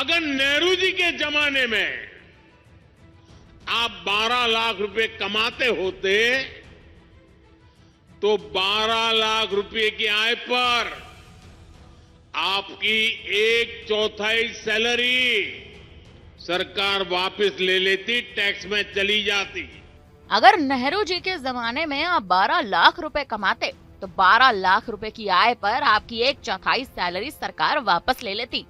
अगर नेहरू जी के जमाने में आप 12 लाख रुपए कमाते होते तो 12 लाख रुपए की आय पर आपकी 1/4 सैलरी सरकार वापस ले लेती, टैक्स में चली जाती। अगर नेहरू जी के जमाने में आप 12 लाख रुपए कमाते तो 12 लाख रुपए की आय पर आपकी 1/4 सैलरी सरकार वापस ले लेती।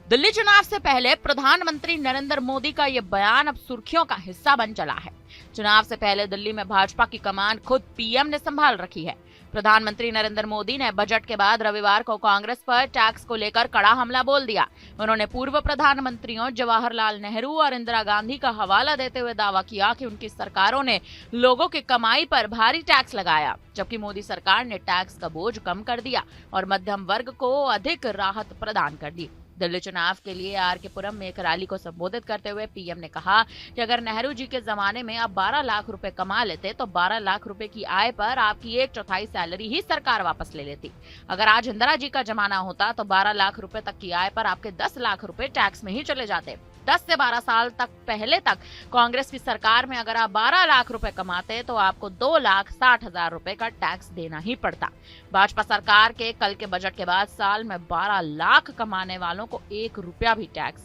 दिल्ली चुनाव से पहले प्रधानमंत्री नरेंद्र मोदी का यह बयान अब सुर्खियों का हिस्सा बन चला है। चुनाव से पहले दिल्ली में भाजपा की कमान खुद पीएम ने संभाल रखी है। प्रधानमंत्री नरेंद्र मोदी ने बजट के बाद रविवार को कांग्रेस पर टैक्स को लेकर कड़ा हमला बोल दिया। उन्होंने पूर्व प्रधानमंत्रियों जवाहरलाल नेहरू और इंदिरा गांधी का हवाला देते हुए दावा किया कि उनकी सरकारों ने लोगों की कमाई पर भारी टैक्स लगाया, जबकि मोदी सरकार ने टैक्स का बोझ कम कर दिया और मध्यम वर्ग को अधिक राहत प्रदान कर दी। दिल्ली चुनाव के लिए आर.के. पुरम में एक रैली को संबोधित करते हुए पीएम ने कहा कि अगर नेहरू जी के जमाने में आप 12 लाख रुपए कमा लेते तो 12 लाख रुपए की आय पर आपकी 1/4 सैलरी ही सरकार वापस ले लेती। अगर आज इंदिरा जी का जमाना होता तो 12 लाख रुपए तक की आय पर आपके 10 लाख रुपए टैक्स में ही चले जाते। 10 से 12 साल तक पहले तक कांग्रेस की सरकार में अगर आप 12 लाख रुपए कमाते तो आपको 2,60,000 रुपए का टैक्स देना ही पड़ता। भाजपा सरकार के कल के बजट के बाद साल में 12 लाख कमाने वालों को 1 रुपया भी टैक्स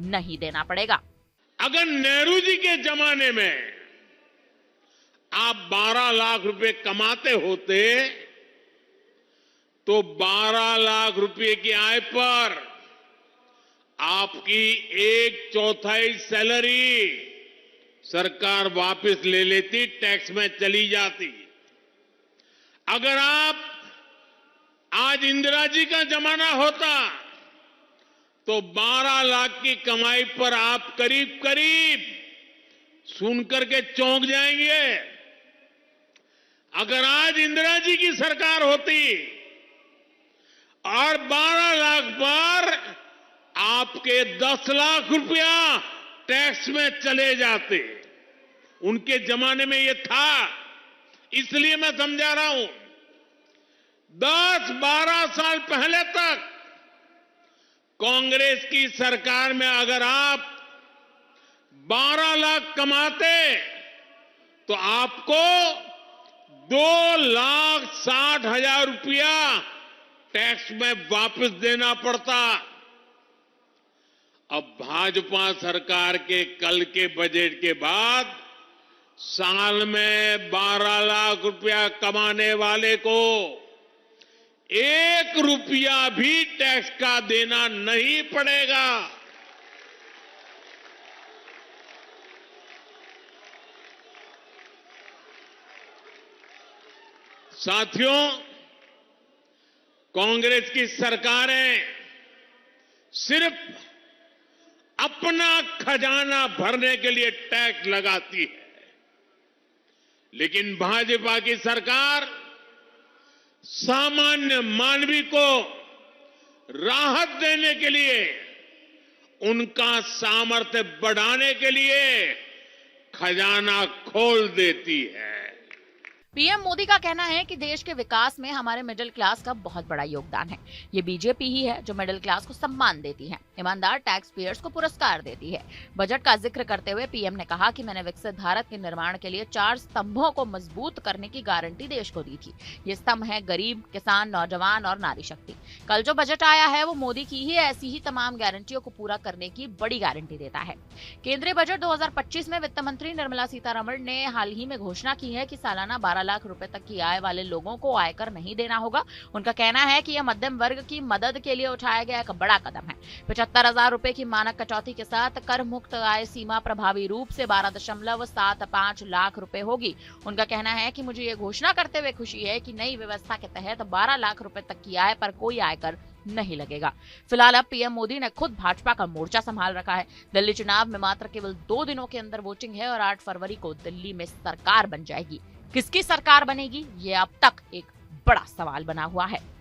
नहीं देना पड़ेगा। अगर नेहरू जी के जमाने में आप 12 लाख रुपए कमाते होते तो 12 लाख रुपए की आय पर आपकी 1/4 सैलरी सरकार वापस ले लेती, टैक्स में चली जाती। अगर आप आज इंदिरा जी का जमाना होता तो 12 लाख की कमाई पर आप करीब करीब सुनकर के चौंक जाएंगे। अगर आज इंदिरा जी की सरकार होती और 12 लाख पर आपके 10 लाख रुपया टैक्स में चले जाते, उनके जमाने में ये था, इसलिए मैं समझा रहा हूं। 10-12 साल पहले तक कांग्रेस की सरकार में अगर आप 12 लाख कमाते तो आपको 2,60,000 रुपया टैक्स में वापस देना पड़ता। अब भाजपा सरकार के कल के बजट के बाद साल में 12 लाख रुपया कमाने वाले को 1 रुपया भी टैक्स का देना नहीं पड़ेगा। साथियों, कांग्रेस की सरकारें सिर्फ अपना खजाना भरने के लिए टैक्स लगाती है, लेकिन भाजपा की सरकार सामान्य मानवी को राहत देने के लिए, उनका सामर्थ्य बढ़ाने के लिए खजाना खोल देती है। पीएम मोदी का कहना है कि देश के विकास में हमारे मिडिल क्लास का बहुत बड़ा योगदान है। ये बीजेपी ही है जो मिडिल क्लास को सम्मान देती है, ईमानदार टैक्स पेयर्स को पुरस्कार देती है। बजट का जिक्र करते हुए पीएम ने कहा कि मैंने विकसित भारत के निर्माण के लिए 4 स्तंभों को मजबूत करने की गारंटी देश को दी थी। ये स्तंभ है गरीब, किसान, नौजवान और नारी शक्ति। कल जो बजट आया है वो मोदी की ही ऐसी ही तमाम गारंटियों को पूरा करने की बड़ी गारंटी देता है। केंद्रीय बजट 2025 में वित्त मंत्री निर्मला सीतारमण ने हाल ही में घोषणा की है कि सालाना 12 लाख रुपए तक की आय वाले लोगों को आयकर नहीं देना होगा। उनका कहना है कि यह मध्यम वर्ग की मदद के लिए उठाया गया एक बड़ा कदम है। 75,000 रुपए की मानक कटौती के साथ कर मुक्त आय सीमा प्रभावी रूप से 12.75 लाख रुपए होगी। उनका कहना है कि मुझे ये घोषणा करते हुए खुशी है कि नई व्यवस्था के तहत 12 लाख रुपए तक की आय पर कोई आयकर नहीं लगेगा। फिलहाल अब पीएम मोदी ने खुद भाजपा का मोर्चा संभाल रखा है। दिल्ली चुनाव में मात्र केवल 2 दिनों के अंदर वोटिंग है और 8 फरवरी को दिल्ली में सरकार बन जाएगी। किसकी सरकार बनेगी, ये अब तक एक बड़ा सवाल बना हुआ है।